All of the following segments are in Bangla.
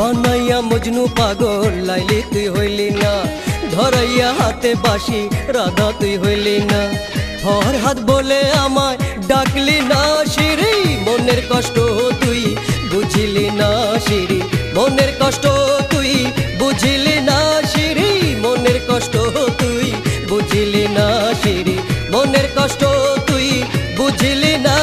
বানাইয়া মজনু পাগল লাইলি তুই হইলি না, ধরাইয়া হাতে বাঁশি রাধা তুই হইলি না। ফরহাদ বলে আমায় ডাকলি না শিরি, মনের কষ্ট তুই বুঝিলি না শিরি, মনের কষ্ট তুই বুঝিলি না শিরি, মনের কষ্ট তুই বুঝিলি না শিরি, মনের কষ্ট তুই বুঝিলি না।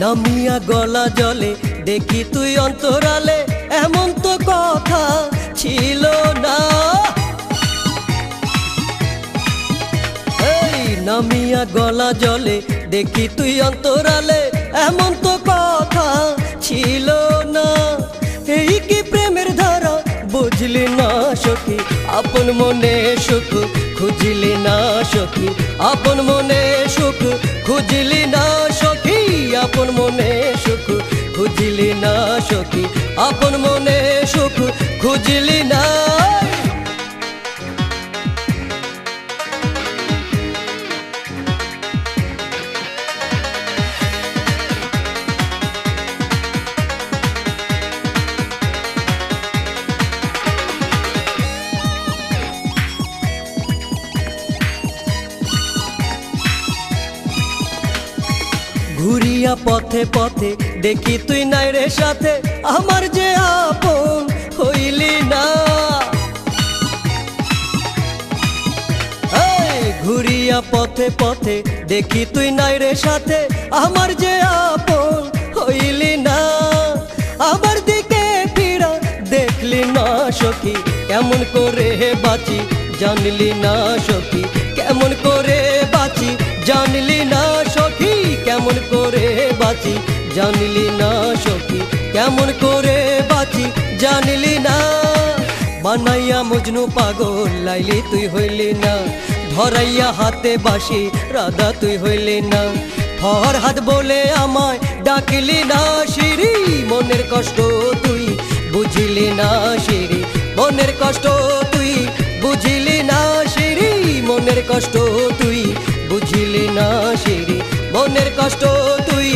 নামিয়া গলা জলে দেখি তুই অন্তরালে, এমন তো কথা ছিল না। এই নামিয়া গলা জলে দেখি তুই অন্তরালে, এমন তো কথা ছিল না। এই কি প্রেমের ধারা বুঝলি না সখী, আপন মনে সুখ খুঁজলি না সখী, আপন মনে সুখ খুঁজলি না সখী, আপন মনে সুখ খুঁজলি না সখী, আপন মনে সুখ খুঁজলি না। ঘুরিয়া পথে পথে দেখি তুই নাই রে সাথে, আমার যে আপন হইলি না। এই ঘুরিয়া পথে পথে দেখি তুই নাই রে সাথে, আমার যে আপন হইলি না। আমার দিকে ফিরা দেখলি না সখী, কেমন করে বাঁচি জানলি না সখী, কেমন করে বাঁচি জানলি না সখী, কেমন করে বাঁচি জানলি না সখী, কেমন করে বাঁচি জানলি না। বানাইয়া মজনু পাগল লাইলি তুই হইলি না, ধরাইয়া হাতে বাঁশি রাধা তুই হইলি না। ফরহাদ বলে আমায় ডাকলি না শিরি, মনের কষ্ট তুই বুঝিলি না শিরি, মনের কষ্ট তুই বুঝিলি না শিরি, মনের কষ্ট তুই বুঝিলি না শিরি, মনের কষ্ট তুই